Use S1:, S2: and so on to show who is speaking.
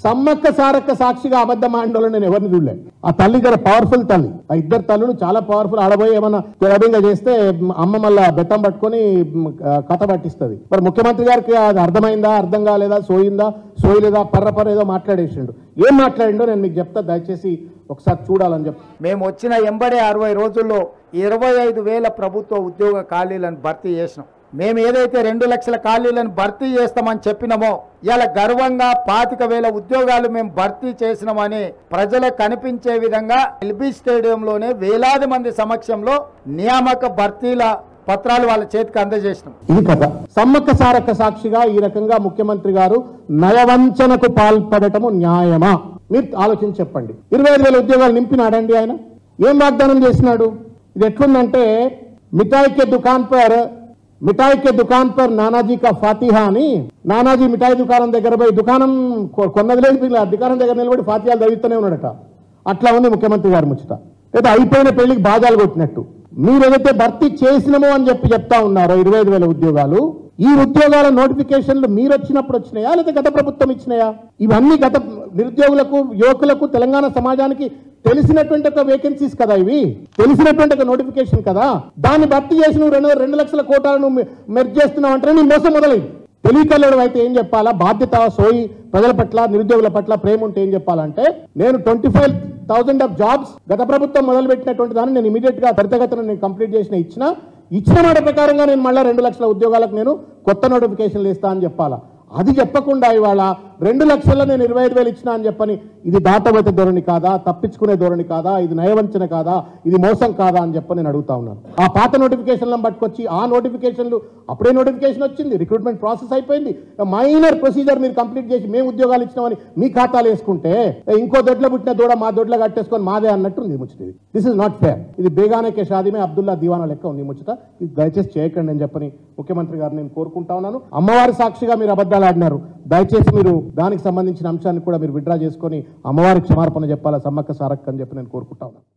S1: సమ్మక్క సారక్క సాక్షిగా అబద్ధం ఆడోళ్ళు నేను ఎవరిని చూడలే. ఆ తల్లి జర పవర్ఫుల్ తల్లి. ఆ ఇద్దరు తల్లులు చాలా పవర్ఫుల్. ఆడబోయి ఏమన్నా తెరబింగా చేస్తే అమ్మ మళ్ళా బెత్తం పట్టుకొని కథ పట్టిస్తుంది. మరి ముఖ్యమంత్రి గారికి అది అర్థమైందా, అర్థం కాలేదా, సోయలేదా, పర్ర ఏదో మాట్లాడేసిండు. ఏం మాట్లాడిండో నేను మీకు చెప్తా, దయచేసి ఒకసారి చూడాలని చెప్పి.
S2: మేము వచ్చిన 60 రోజుల్లో 25,000 ప్రభుత్వ ఉద్యోగ ఖాళీలను భర్తీ చేసినాం. మేము ఏదైతే 2 లక్షల ఖాళీలను భర్తీ చేస్తామని చెప్పినామో ఇలా గర్వంగా 25,000 ఉద్యోగాలు మేము భర్తీ చేసినామని ప్రజలకు కనిపించే విధంగా ఎల్బీ స్టేడియంలోనే వేలాది మంది సమక్షంలో నియామక భర్తీల పత్రాలు వాళ్ళ చేతికి అందజేసినాం.
S1: ఇది కథ. సమ్మక్క సారక్క సాక్షిగా ఈ రకంగా ముఖ్యమంత్రి గారు నయవంచనకు పాల్పడటము న్యాయమా? మీరు ఆలోచించి చెప్పండి. 25,000 ఉద్యోగాలు నింపినాడండి ఆయన? ఏం వాగ్దానం చేసినాడు? ఇది ఎట్లుందంటే మిఠాయి కే దుకాన్ పర్ నానాజీ కా ఫాతిహా అని, నానాజీ మిఠాయి దుకాణం దగ్గర పోయి దుకాణం కొన్నది లేదు, దుకాణం దగ్గర నిలబడి ఫాతిహాలు చదివిస్తూనే ఉన్నాడట. అట్లా ఉంది ముఖ్యమంత్రి గారి ముచ్చట. లేదా అయిపోయిన పెళ్లికి బాజాలు కొట్టినట్టు. మీరు ఏదైతే భర్తీ చేసినామో అని చెప్తా ఉన్నారో 25,000 ఉద్యోగాలు, ఈ ఉద్యోగాల నోటిఫికేషన్లు మీరు వచ్చినప్పుడు వచ్చినాయా లేదా గత ప్రభుత్వం ఇచ్చినాయా? ఇవన్నీ గత నిరుద్యోగులకు, యువకులకు, తెలంగాణ సమాజానికి తెలిసినటువంటి ఒక వేకెన్సీస్ కదా, ఇవి తెలిసినటువంటి ఒక నోటిఫికేషన్ కదా. దాన్ని భర్తీ చేసి నువ్వు 2 లక్షల కోటాలను మెర్జ్ చేస్తున్నావు అంటే నీ మోసం మొదలైంది. తెలియకలేడు అయితే ఏం చెప్పాలా? బాధ్యత, సోయి, ప్రజల పట్ల, నిరుద్యోగుల పట్ల ప్రేమ ఉంటే ఏం చెప్పాలంటే, నేను 25,000 ఆఫ్ జాబ్స్ గత ప్రభుత్వం మొదలుపెట్టినటువంటి దాన్ని నేను ఇమీడియట్ గా త్వరితగతిన నేను కంప్లీట్ ఇచ్చిన మాట ప్రకారంగా నేను మళ్ళీ 2 లక్షల ఉద్యోగాలకు నేను కొత్త నోటిఫికేషన్లు ఇస్తా అని చెప్పాలా. అది చెప్పకుండా ఇవాళ 2 లక్షల్లో నేను 25,000 ఇచ్చినా అని చెప్పని, ఇది దాటబోతే ధోరణి కాదా? తప్పించుకునే ధోరణి కాదా? ఇది నయవంచన కాదా? ఇది మోసం కాదా అని చెప్పని నేను అడుగుతా ఉన్నాను. ఆ పాత నోటిఫికేషన్లను పట్టుకొచ్చి ఆ నోటిఫికేషన్లు, అప్పుడే నోటిఫికేషన్ వచ్చింది, రిక్రూట్మెంట్ ప్రాసెస్ అయిపోయింది, మైనర్ ప్రొసీజర్ మీరు కంప్లీట్ చేసి మేము ఉద్యోగాలు ఇచ్చినామని మీ ఖాతాలు వేసుకుంటే ఇంకో దొడ్ల పుట్టిన దూడ మా దొడ్ల కట్టేసుకొని మాదే అన్నట్టు ఉంది ముచ్చట. This is not fair. ఇది బేగానే కే షాదీమే అబ్దుల్లా దీవానా లెక్క ఉంది ముచ్చట. ఇది దయచేసి చేయకండి అని చెప్పని ముఖ్యమంత్రి గారు నేను కోరుకుంటా ఉన్నాను. అమ్మవారి సాక్షిగా మీరు అబద్ధాలు ఆడినారు. దయచేసి మీరు దానికి సంబంధించిన అంశాన్ని కూడా మీరు విత్డ్రా చేసుకొని అమ్మవారికి క్షమాపణ చెప్పాలా సమ్మక్క సారక్క అని చెప్పి నేను కోరుకుంటా ఉన్నాను.